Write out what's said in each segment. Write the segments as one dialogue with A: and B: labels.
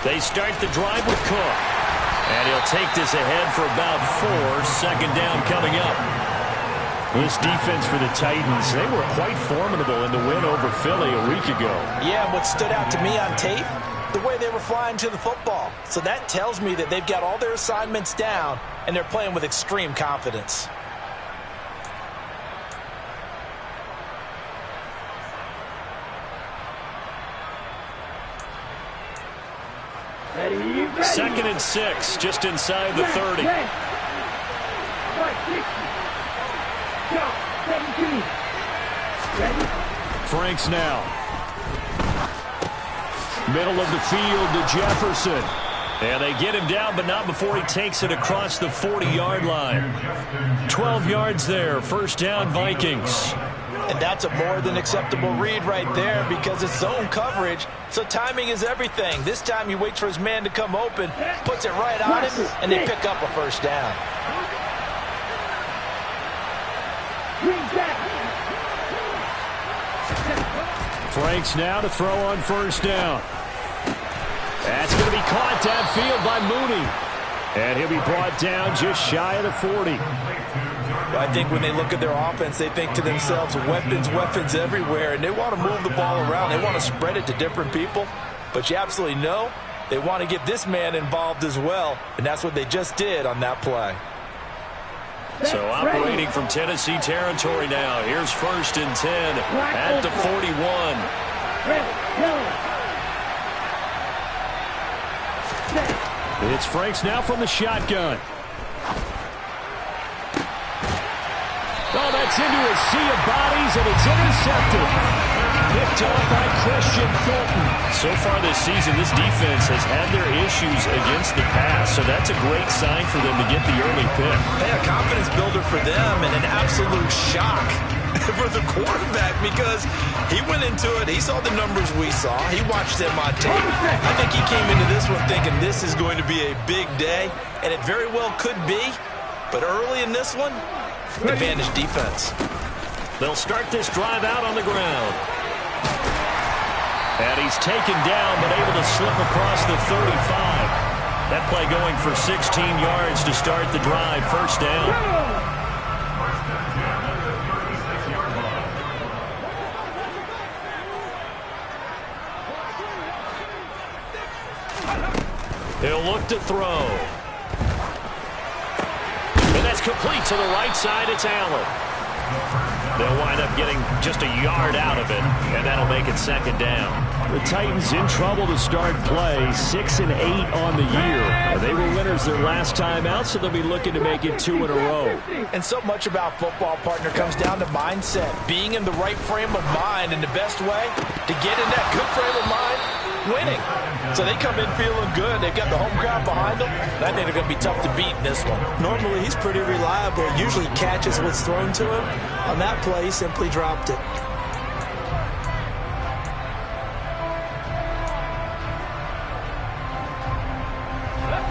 A: They start the drive with Cook. And he'll take this ahead for about 4. Second down coming up. This defense for the Titans, they were quite formidable in the win over Philly a week ago.
B: Yeah, what stood out to me on tape, the way they were flying to the football. So that tells me that they've got all their assignments down, and they're playing with extreme confidence.
A: Second and 6, just inside the 30. Franks now. Middle of the field to Jefferson. And they get him down, but not before he takes it across the 40-yard line. 12 yards there. First down, Vikings.
B: And that's a more than acceptable read right there because it's zone coverage, so timing is everything. This time he waits for his man to come open, puts it right on him, and they pick up a first down.
A: Franks now to throw on first down. That's going to be caught downfield by Mooney. And he'll be brought down just shy of the 40.
B: I think when they look at their offense, they think to themselves, weapons, weapons everywhere, and they want to move the ball around. They want to spread it to different people. But you absolutely know they want to get this man involved as well, and that's what they just did on that play.
A: So operating from Tennessee territory now. Here's first and 10 at the 41. It's Franks now from the shotgun. Oh, that's into a sea of bodies, and it's intercepted. Picked up by Christian Fulton. So far this season, this defense has had their issues against the pass, so that's a great sign for them to get the early pick.
B: Hey, a confidence builder for them and an absolute shock for the quarterback because he went into it, he saw the numbers we saw, he watched them on tape. I think he came into this one thinking this is going to be a big day, and it very well could be, but early in this one, advantage defense.
A: They'll start this drive out on the ground. And he's taken down, but able to slip across the 35. That play going for 16 yards to start the drive. First down. He'll look to throw. And that's complete to the right side. It's Allen. They'll wind up getting just a yard out of it, and that'll make it second down. The Titans in trouble to start play, 6 and 8 on the year. They were winners their last time out, so they'll be looking to make it 2 in a row.
B: And so much about football, partner, comes down to mindset, being in the right frame of mind, and the best way to get in that good frame of mind, winning. So they come in feeling good. They've got the home crowd behind them. And I think they're going to be tough to beat in this one. Normally, he's pretty reliable. Usually catches what's thrown to him. On that play, he simply dropped it.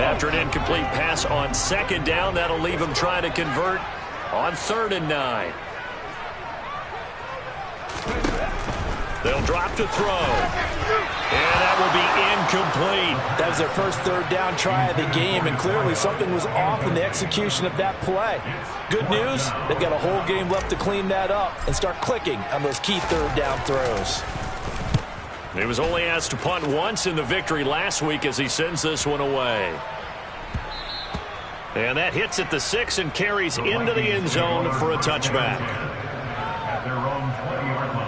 A: After an incomplete pass on second down, that'll leave him trying to convert on 3rd and 9. They'll drop to throw. And that will be incomplete. That was their first 3rd down try of the game, and clearly something was off in the execution of that play. Good news, they've got a whole game left to clean that up and start clicking on those key 3rd down throws. He was only asked to punt once in the victory last week as he sends this one away. And that hits at the 6 and carries into the end zone for a touchback.
C: At their own 20-yard line.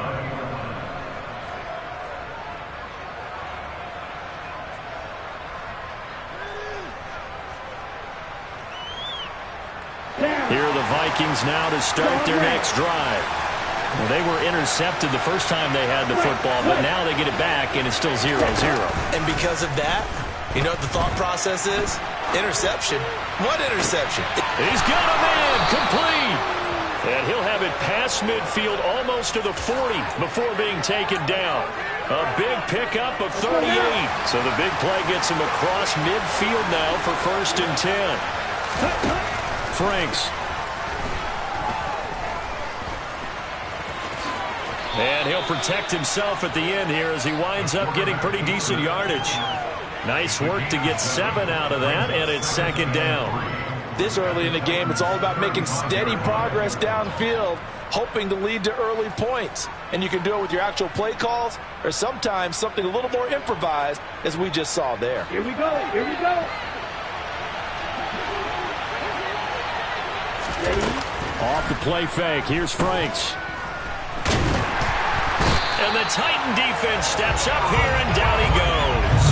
A: Here are the Vikings now to start their next drive. Well, they were intercepted the first time they had the football, but now they get it back, and it's still 0-0.
B: And because of that, you know what the thought process is? Interception. What interception?
A: He's got a man complete. And he'll have it past midfield almost to the 40 before being taken down. A big pickup of 38. So the big play gets him across midfield now for 1st and 10. Franks.
D: And he'll protect himself at the end here as he winds up getting pretty decent yardage. Nice work to get 7 out of that, and it's 2nd down.
B: This early in the game, it's all about making steady progress downfield, hoping to lead to early points. And you can do it with your actual play calls or sometimes something a little more improvised, as we just saw there.
E: Here we go. Here we go.
D: Off the play fake. Here's Franks. And the Titan defense steps up here, and down he goes.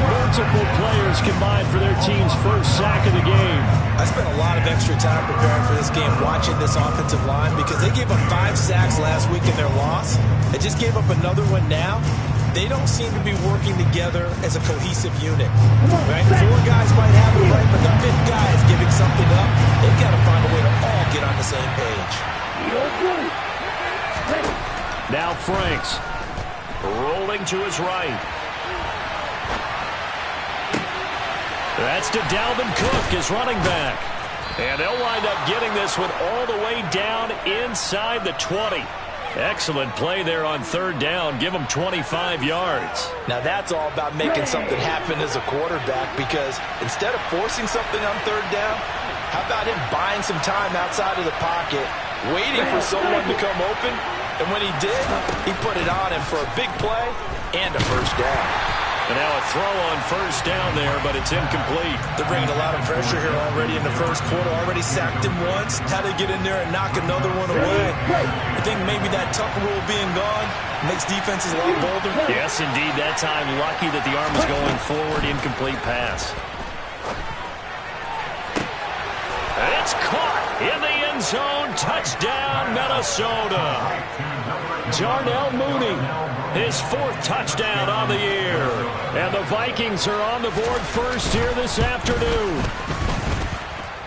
D: Multiple players combined for their team's first sack of the game.
B: I spent a lot of extra time preparing for this game, watching this offensive line, because they gave up 5 sacks last week in their loss. They just gave up another one now. They don't seem to be working together as a cohesive unit. Right? 4 guys might have it right, but the 5th guy is giving something up. They've got to find a way to all get on the same page.
D: Now Franks rolling to his right. That's to Dalvin Cook, his running back. And they'll wind up getting this one all the way down inside the 20. Excellent play there on 3rd down. Give him 25 yards.
B: Now that's all about making something happen as a quarterback, because instead of forcing something on 3rd down, how about him buying some time outside of the pocket, waiting for someone to come open, and when he did, he put it on him for a big play and a first down.
D: And now a throw on 1st down there, but it's incomplete.
B: They're bringing a lot of pressure here already in the first quarter. Already sacked him once. Had to get in there and knock another one away. I think maybe that Tucker rule being gone makes defenses a lot bolder.
D: Yes, indeed. That time, lucky that the arm was going forward. Incomplete pass. It's caught in the end zone. Touchdown, Minnesota. Darnell Mooney, his 4th touchdown on the year. And the Vikings are on the board first here this afternoon.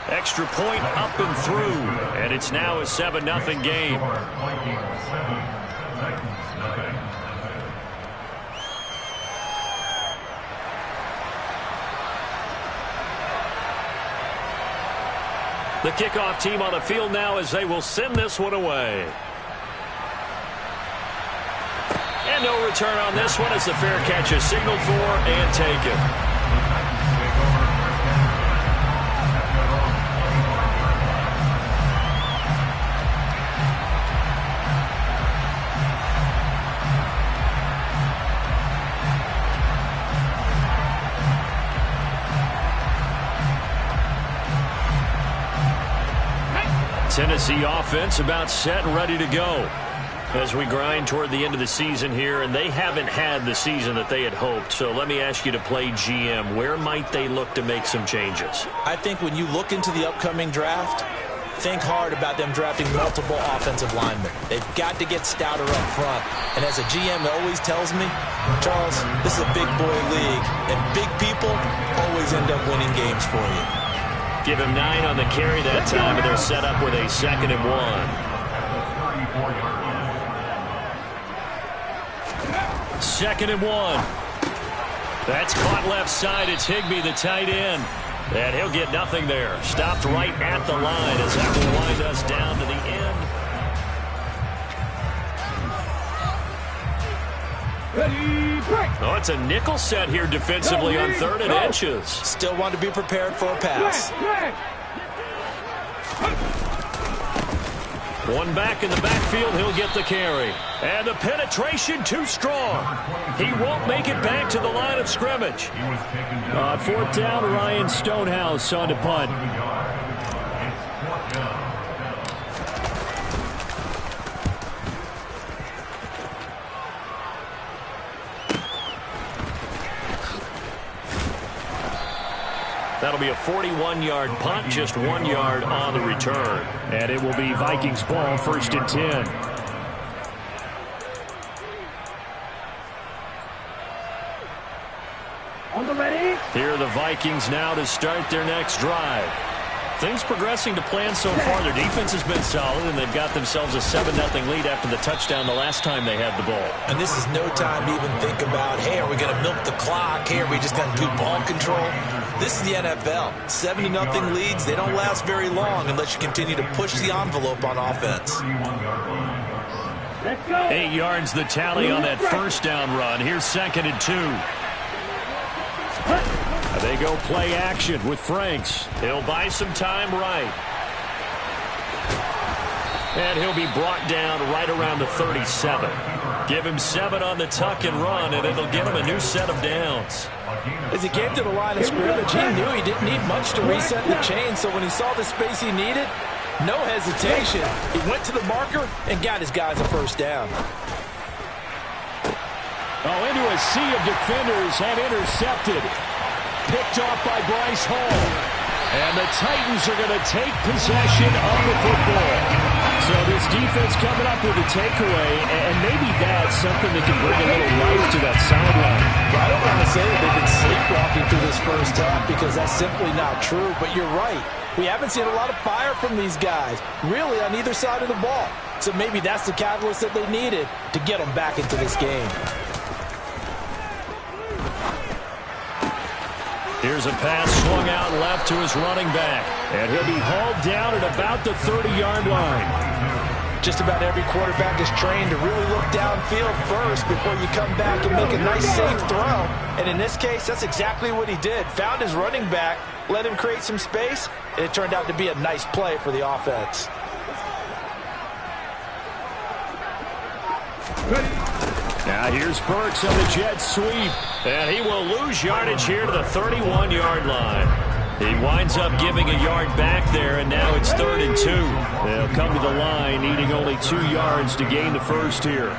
D: Extra point up and through. And it's now a 7-0 game. The kickoff team on the field now as they will send this one away. And no return on this one as the fair catch is signaled for and taken. Tennessee offense about set and ready to go as we grind toward the end of the season here, and they haven't had the season that they had hoped. So let me ask you to play GM. Where might they look to make some changes?
B: I think when you look into the upcoming draft, think hard about them drafting multiple offensive linemen. They've got to get stouter up front. And as a GM always tells me, Charles, this is a big boy league, and big people always end up winning games for you.
D: Give him 9 on the carry that time, and they're set up with a 2nd and 1. 2nd and 1. That's caught left side. It's Higbee, the tight end. And he'll get nothing there. Stopped right at the line as that will wind us down to the end. Oh, it's a nickel set here defensively on 3rd and inches.
B: Still want to be prepared for a pass.
D: One back in the backfield, he'll get the carry. And the penetration too strong. He won't make it back to the line of scrimmage. On 4th down, Ryan Stonehouse on to punt. That'll be a 41-yard punt, just 1 yard on the return. And it will be Vikings ball, 1st and 10.
E: On the ready.
D: Here are the Vikings now to start their next drive. Things progressing to plan so far. Their defense has been solid, and they've got themselves a 7-0 lead after the touchdown the last time they had the ball.
B: And this is no time to even think about, hey, are we going to milk the clock? Hey, are we just going to do ball control? This is the NFL. 7-0 leads, they don't last very long unless you continue to push the envelope on offense.
E: Let's go.
D: 8 yards the tally on that first down run. Here's 2nd and 2. They go play action with Franks. He'll buy some time right. And he'll be brought down right around the 37. Give him 7 on the tuck and run, and it'll give him a new set of downs.
B: As he came to the line of scrimmage, he knew he didn't need much to reset the chain, so when he saw the space he needed, no hesitation. He went to the marker and got his guys a first down.
D: Oh, into a sea of defenders and intercepted. Picked off by Bryce Hall. And the Titans are going to take possession of the football. So this defense coming up with a takeaway, and maybe that's something that can bring a little life to that sideline.
B: I don't want to say that they've been sleepwalking through this first half because that's simply not true, but you're right. We haven't seen a lot of fire from these guys, really on either side of the ball. So maybe that's the catalyst that they needed to get them back into this game.
D: Here's a pass swung out left to his running back. And he'll be hauled down at about the 30-yard line.
B: Just about every quarterback is trained to really look downfield first before you come back and make a nice, safe throw. And in this case, that's exactly what he did. Found his running back, let him create some space, and it turned out to be a nice play for the offense.
D: Now here's Burks on the jet sweep. And he will lose yardage here to the 31-yard line. He winds up giving a yard back there, and now it's 3rd and 2. They'll come to the line, needing only 2 yards to gain the first here.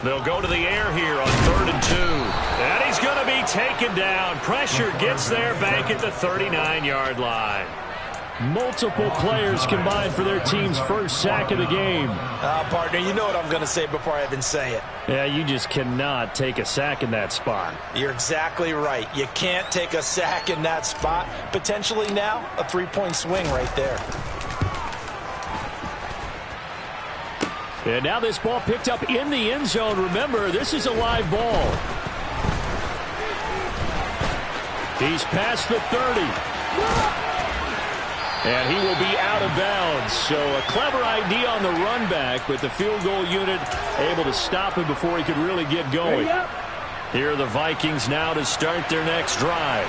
D: They'll go to the air here on 3rd and 2. And he's going to be taken down. Pressure gets there back at the 39-yard line. Multiple players combined for their team's first sack of the game.
B: Partner, you know what I'm going to say before I even say it.
D: Yeah, you just cannot take a sack in that spot.
B: You're exactly right. You can't take a sack in that spot. Potentially now, a 3-point swing right there.
D: And now this ball picked up in the end zone. Remember, this is a live ball. He's past the 30. And he will be out of bounds. So a clever idea on the run back, but the field goal unit able to stop him before he could really get going. Here are the Vikings now to start their next drive.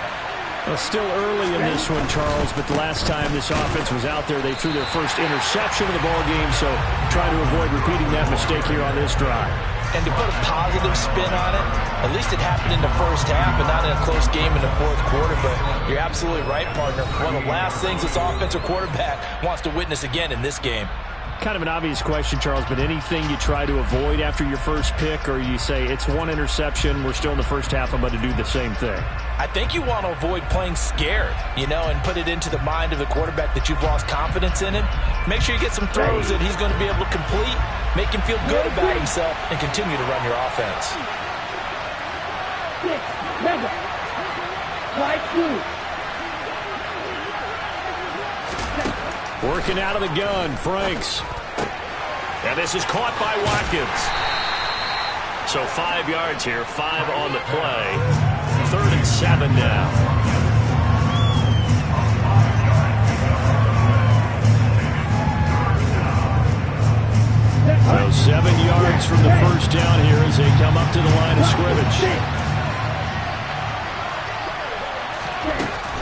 D: Well, still early in this one, Charles, but the last time this offense was out there, they threw their first interception of the ball game, so try to avoid repeating that mistake here on this drive.
B: And to put a positive spin on it, at least it happened in the first half and not in a close game in the fourth quarter. But you're absolutely right, partner. One of the last things this offensive quarterback wants to witness again in this game.
D: Kind of an obvious question, Charles, but anything you try to avoid after your first pick, or you say it's one interception, we're still in the first half, I'm going to do the same thing?
B: I think you want to avoid playing scared, and put it into the mind of the quarterback that you've lost confidence in him. Make sure you get some throws that he's going to be able to complete, make him feel good about himself, and continue to run your offense.
E: 6, 7, 5, 2.
D: Working out of the gun, Franks. And this is caught by Watkins. So 5 yards here, 5 on the play. 3rd and 7 now. So 7 yards from the first down here as they come up to the line of scrimmage.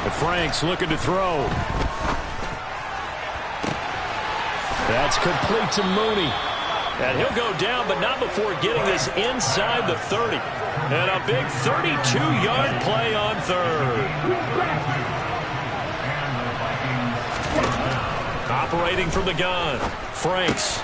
D: And Franks looking to throw. That's complete to Mooney. And he'll go down, but not before getting this inside the 30. And a big 32-yard play on 3rd. Operating from the gun, Franks.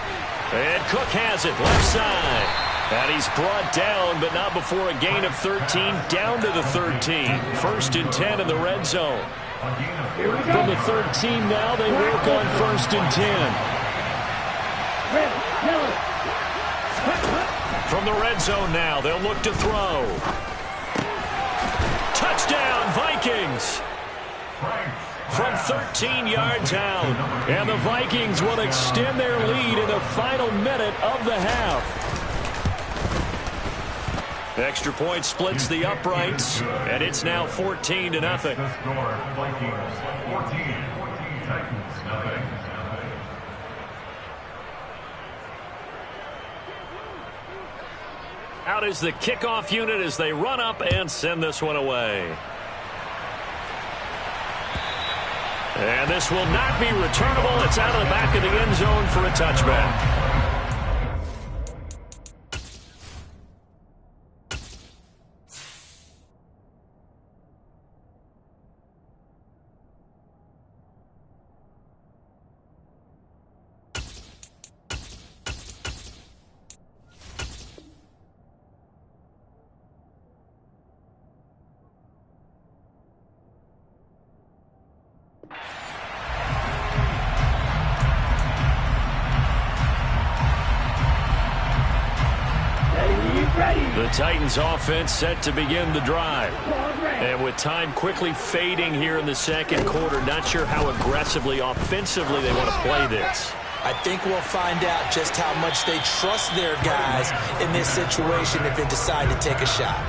D: And Cook has it, left side. And he's brought down, but not before a gain of 13, down to the 13. 1st and 10 in the red zone. From the 13 now, they work on 1st and 10. From the red zone now, they'll look to throw. Touchdown, Vikings! From 13 yards out. And the Vikings will extend their lead in the final minute of the half. Extra point splits the uprights, and it's now 14-0.
C: The score, Vikings 14, Titans nothing.
D: Out is the kickoff unit as they run up and send this one away. And this will not be returnable. It's out of the back of the end zone for a touchback. The Titans offense set to begin the drive. And with time quickly fading here in the second quarter, not sure how aggressively, offensively they want to play this.
B: I think we'll find out just how much they trust their guys in this situation if they decide to take a shot.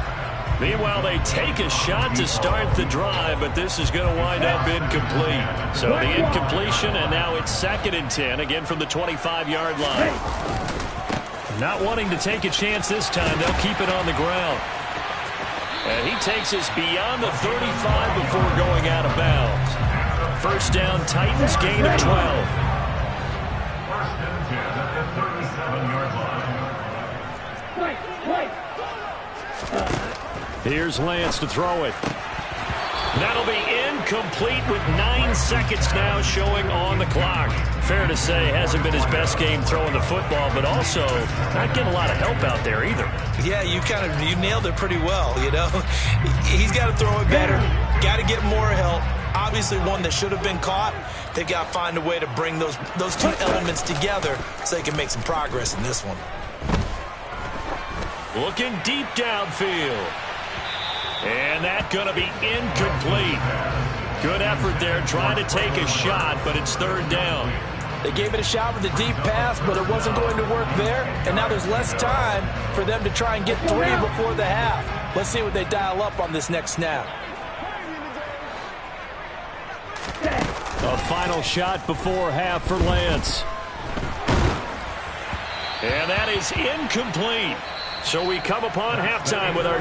D: Meanwhile, they take a shot to start the drive, but this is going to wind up incomplete. So the incompletion, and now it's 2nd and 10, again from the 25-yard line. Not wanting to take a chance this time, they'll keep it on the ground. And he takes us beyond the 35 before going out of bounds. First down, Titans, gain of 12.
C: First and 10 at the 37-yard line.
D: Here's Lance to throw it. That'll be incomplete with 9 seconds now showing on the clock. Fair to say, hasn't been his best game throwing the football, but also not getting a lot of help out there either.
B: Yeah, you nailed it pretty well, you know. He's got to throw it better. Got to get more help. Obviously one that should have been caught. They got to find a way to bring those two elements together so they can make some progress in this one.
D: Looking deep downfield. And that's going to be incomplete. Good effort there trying to take a shot, but it's 3rd down.
B: They gave it a shot with a deep pass, but it wasn't going to work there. And now there's less time for them to try and get 3 before the half. Let's see what they dial up on this next snap.
D: A final shot before half for Lance. And that is incomplete. So we come upon halftime with our